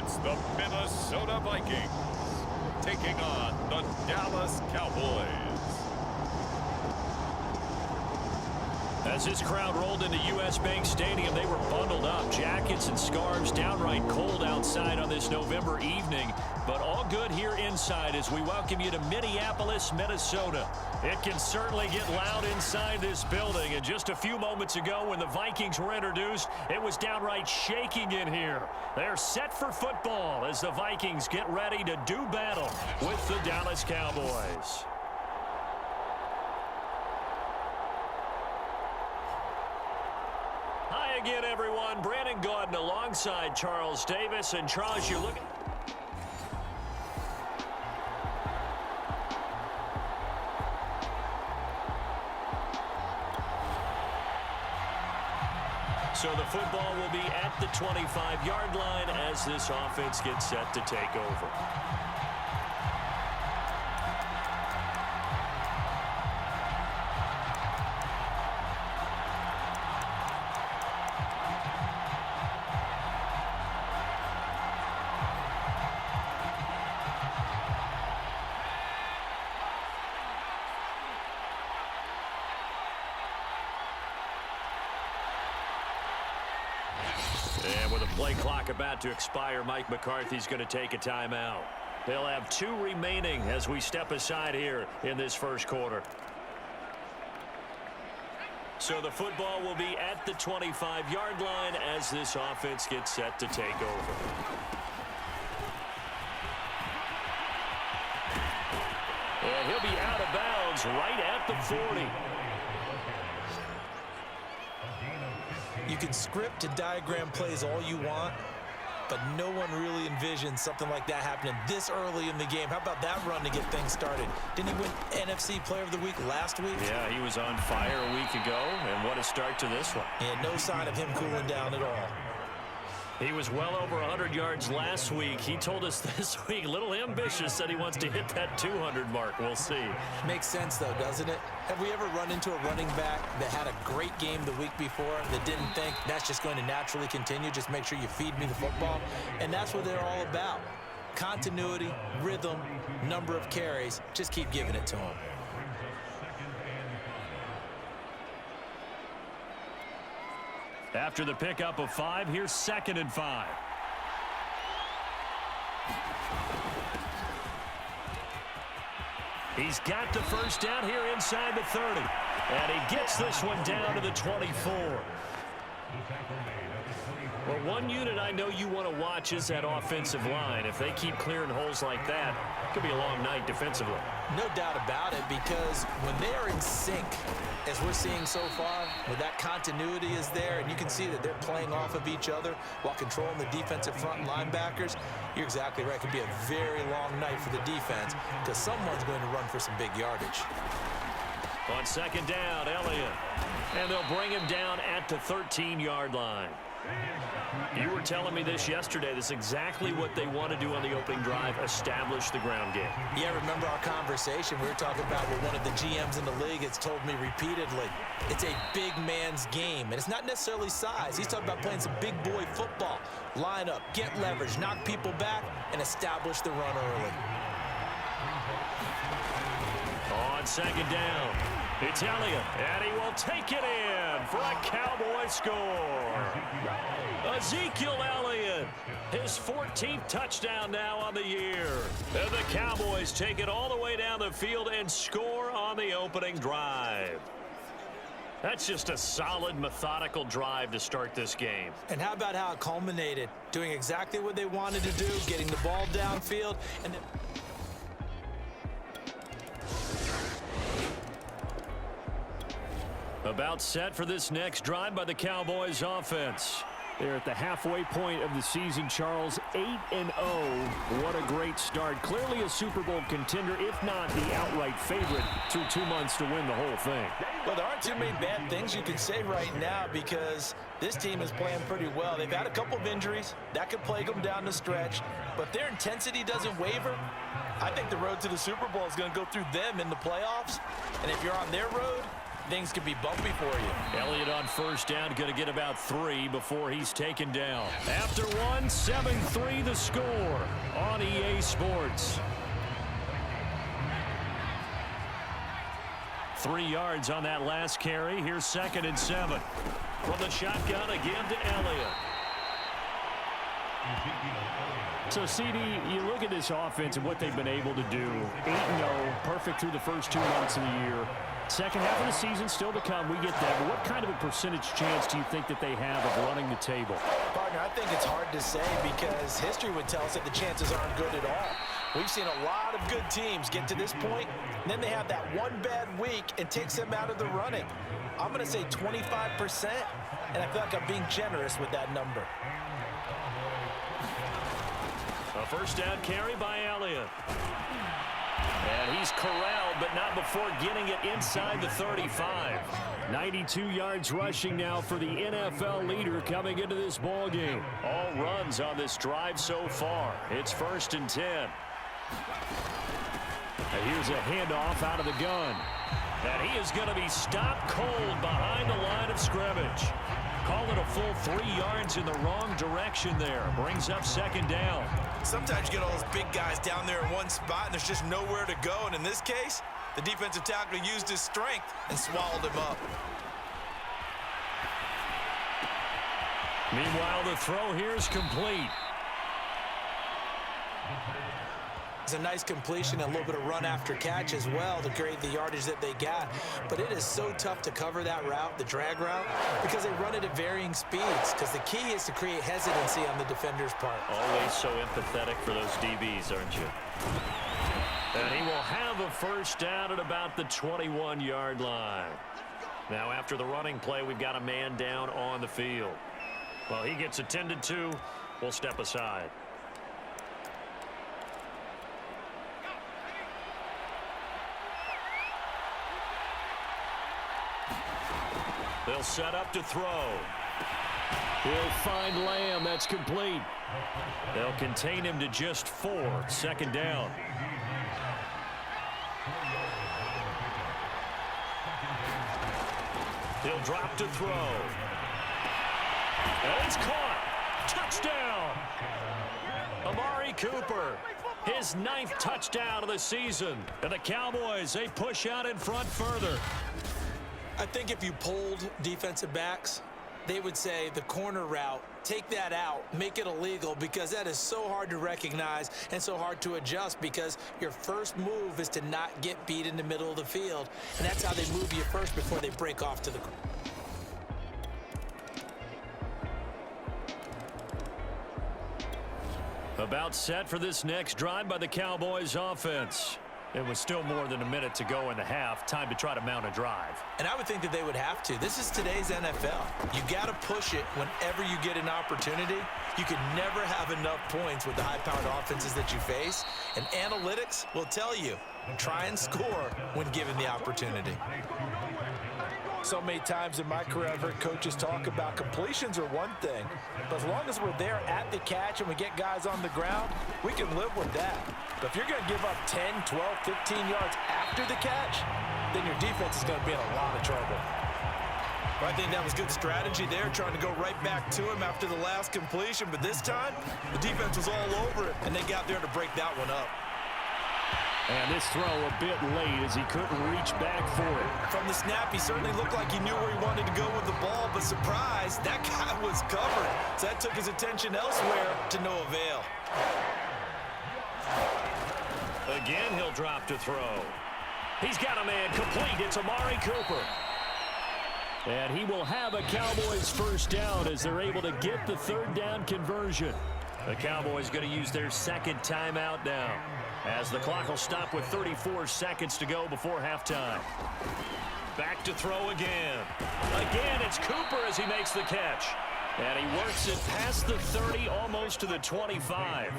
It's the Minnesota Vikings taking on the Dallas Cowboys. As this crowd rolled into U.S. Bank Stadium, they were bundled up. Jackets and scarves, downright cold outside on this November evening. But all good here inside as we welcome you to Minneapolis, Minnesota. It can certainly get loud inside this building. And just a few moments ago when the Vikings were introduced, it was downright shaking in here. They're set for football as the Vikings get ready to do battle with the Dallas Cowboys. Hi again, everyone. Brandon Gaudin alongside Charles Davis. And Charles, you're looking... So the football will be at the 25-yard line as this offense gets set to take over. And with a play clock about to expire, Mike McCarthy's going to take a timeout. They'll have 2 remaining as we step aside here in this first quarter. So the football will be at the 25-yard line as this offense gets set to take over. And he'll be out of bounds right at the 40. You can script and diagram plays all you want, but no one really envisions something like that happening this early in the game. How about that run to get things started? Didn't he win NFC Player of the Week last week? Yeah, he was on fire a week ago, and what a start to this one. And no sign of him cooling down at all. He was well over 100 yards last week. He told us this week, a little ambitious, said he wants to hit that 200 mark. We'll see. Makes sense, though, doesn't it? Have we ever run into a running back that had a great game the week before that didn't think that's just going to naturally continue? Just make sure you feed me the football. And that's what they're all about. Continuity, rhythm, number of carries. Just keep giving it to them. After the pickup of 5, here's 2nd and 5. He's got the first down here inside the 30. And he gets this one down to the 24. Well, one unit I know you want to watch is that offensive line. If they keep clearing holes like that, it could be a long night defensively. No doubt about it, because when they are in sync, as we're seeing so far, where that continuity is there, and you can see that they're playing off of each other while controlling the defensive front linebackers, you're exactly right. It could be a very long night for the defense because someone's going to run for some big yardage. On 2nd down, Elliott. And they'll bring him down at the 13-yard line. You were telling me this yesterday. This is exactly what they want to do on the opening drive, establish the ground game. Yeah, remember our conversation? We were talking about what one of the GMs in the league has told me repeatedly. It's a big man's game, and it's not necessarily size. He's talking about playing some big boy football. Line up, get leverage, knock people back, and establish the run early. On 2nd down, it's Elliott, and he will take it in for a Cowboy score. Ezekiel Elliott, his 14th touchdown now on the year. And the Cowboys take it all the way down the field and score on the opening drive. That's just a solid, methodical drive to start this game. And how about how it culminated? Doing exactly what they wanted to do, getting the ball downfield, and then... About set for this next drive by the Cowboys offense. They're at the halfway point of the season, Charles. 8-0. What a great start. Clearly a Super Bowl contender, if not the outright favorite, through 2 months to win the whole thing. Well, there aren't too many bad things you can say right now because this team is playing pretty well. They've had a couple of injuries. That could plague them down the stretch. But their intensity doesn't waver. I think the road to the Super Bowl is going to go through them in the playoffs. And if you're on their road, things could be bumpy for you. Elliott on first down, going to get about 3 before he's taken down. After one, 7-3 the score on EA Sports. 3 yards on that last carry. Here's 2nd and 7. From the shotgun again to Elliott. So, CD, you look at this offense and what they've been able to do. 8-0, perfect through the first 2 months of the year. Second half of the season still to come. We get that. But what kind of a percentage chance do you think that they have of running the table? Partner, I think it's hard to say because history would tell us that the chances aren't good at all. We've seen a lot of good teams get to this point, and then they have that one bad week and takes them out of the running. I'm going to say 25%, and I feel like I'm being generous with that number. A first down carry by Elliott. And he's corralled, but not before getting it inside the 35. 92 yards rushing now for the NFL leader coming into this ball game. All runs on this drive so far. It's 1st and 10. And here's a handoff out of the gun. And he is going to be stopped cold behind the line of scrimmage. Call it a full 3 yards in the wrong direction there. Brings up 2nd down. Sometimes you get all those big guys down there in one spot, and there's just nowhere to go. And in this case, the defensive tackle used his strength and swallowed him up. Meanwhile, the throw here is complete. It's a nice completion and a little bit of run after catch as well to create the yardage that they got. But it is so tough to cover that route, the drag route, because they run it at varying speeds. Because the key is to create hesitancy on the defender's part. Always so empathetic for those DBs, aren't you? And he will have a first down at about the 21-yard line. Now, after the running play, we've got a man down on the field. Well, he gets attended to. We'll step aside. They'll set up to throw. He'll find Lamb. That's complete. They'll contain him to just 4. 2nd down. He'll drop to throw. And it's caught. Touchdown. Amari Cooper. His 9th touchdown of the season. And the Cowboys, they push out in front further. I think if you polled defensive backs, they would say the corner route, take that out, make it illegal, because that is so hard to recognize and so hard to adjust because your first move is to not get beat in the middle of the field. And that's how they move you first before they break off to the ground. About set for this next drive by the Cowboys offense. It was still more than a minute to go in the half. Time to try to mount a drive. And I would think that they would have to. This is today's NFL. You got to push it whenever you get an opportunity. You can never have enough points with the high-powered offenses that you face. And analytics will tell you, try and score when given the opportunity. So many times in my career, I've heard coaches talk about completions are one thing, but as long as we're there at the catch and we get guys on the ground, we can live with that. But if you're going to give up 10, 12, 15 yards after the catch, then your defense is going to be in a lot of trouble. I think that was good strategy there, trying to go right back to him after the last completion. But this time, the defense was all over it, and they got there to break that one up. And this throw a bit late as he couldn't reach back for it. From the snap, he certainly looked like he knew where he wanted to go with the ball, but surprise, that guy was covered. So that took his attention elsewhere to no avail. Again, he'll drop to throw. He's got a man complete. It's Amari Cooper. And he will have a Cowboys first down as they're able to get the 3rd down conversion. The Cowboys going to use their 2nd timeout now, as the clock will stop with 34 seconds to go before halftime. Back to throw again. Again, it's Cooper as he makes the catch. And he works it past the 30, almost to the 25.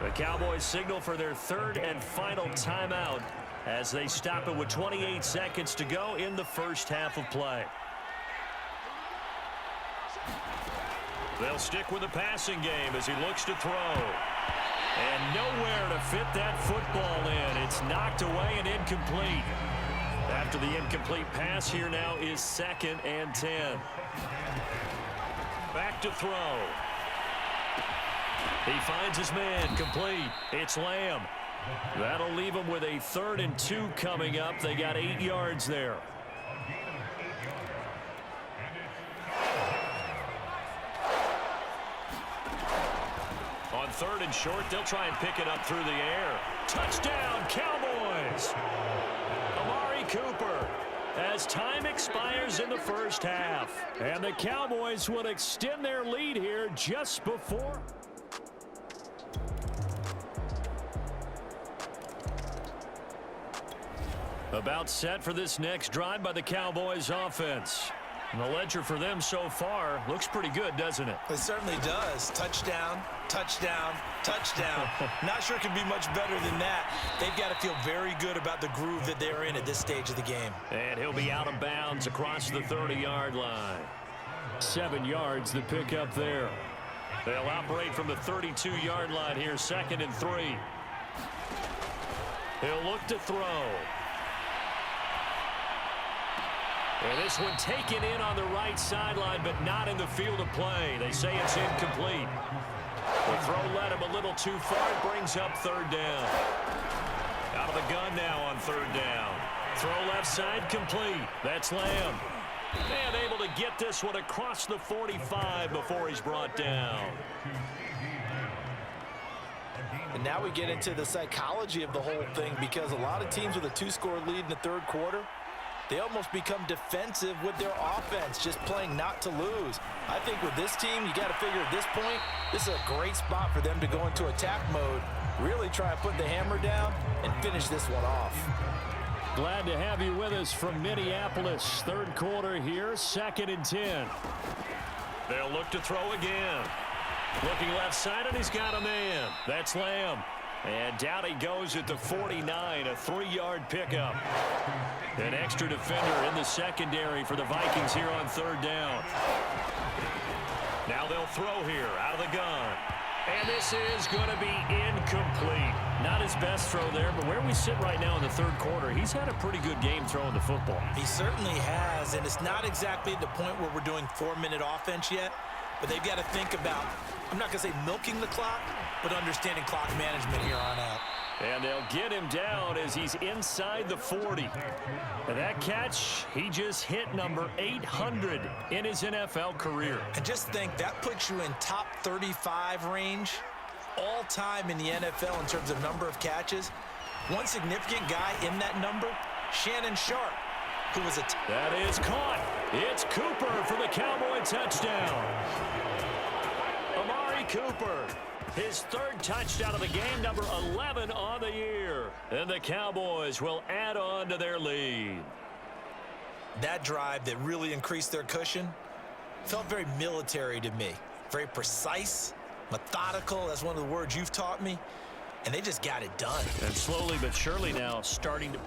The Cowboys signal for their 3rd and final timeout as they stop it with 28 seconds to go in the first half of play. They'll stick with the passing game as he looks to throw. And nowhere to fit that football in. It's knocked away and incomplete. That After the incomplete pass, here now is 2nd and 10. Back to throw. He finds his man, complete. It's Lamb. That'll leave him with a 3rd and 2 coming up. They got 8 yards there. On 3rd and short, they'll try and pick it up through the air. Touchdown, Cowboys! Amari Cooper, as time expires in the first half. And the Cowboys will extend their lead here just before. About set for this next drive by the Cowboys offense. And the ledger for them so far looks pretty good, doesn't it? It certainly does. Touchdown, touchdown, touchdown. Not sure it can be much better than that. They've got to feel very good about the groove that they're in at this stage of the game. And he'll be out of bounds across the 30-yard line. 7 yards the pick up there. They'll operate from the 32-yard line here, 2nd and 3. He'll look to throw. And this one taken in on the right sideline, but not in the field of play. They say it's incomplete. The throw led him a little too far. It brings up 3rd down. Out of the gun now on 3rd down. Throw left side complete. That's Lamb. And able to get this one across the 45 before he's brought down. And now we get into the psychology of the whole thing, because a lot of teams with a 2-score lead in the 3rd quarter, they almost become defensive with their offense, just playing not to lose. I think with this team, you got to figure at this point, this is a great spot for them to go into attack mode, really try and put the hammer down and finish this one off. Glad to have you with us from Minneapolis. 3rd quarter here, 2nd and 10. They'll look to throw again. Looking left side, and he's got a man. That's Lamb. And down he goes at the 49, a 3-yard pickup. An extra defender in the secondary for the Vikings here on 3rd down. Now they'll throw here out of the gun. And this is going to be incomplete. Not his best throw there, but where we sit right now in the 3rd quarter, he's had a pretty good game throwing the football. He certainly has, and it's not exactly at the point where we're doing 4-minute offense yet, but they've got to think about, I'm not going to say milking the clock, but understanding clock management here on out. And they'll get him down as he's inside the 40. And that catch, he just hit number 800 in his NFL career. And just think, that puts you in top 35 range all time in the NFL in terms of number of catches. One significant guy in that number, Shannon Sharp, who was that is caught. It's Cooper for the Cowboy touchdown. Amari Cooper, his 3rd touchdown of the game, number 11 on the year. And the Cowboys will add on to their lead. That drive that really increased their cushion felt very military to me. Very precise, methodical. That's one of the words you've taught me. And they just got it done. And slowly but surely now starting to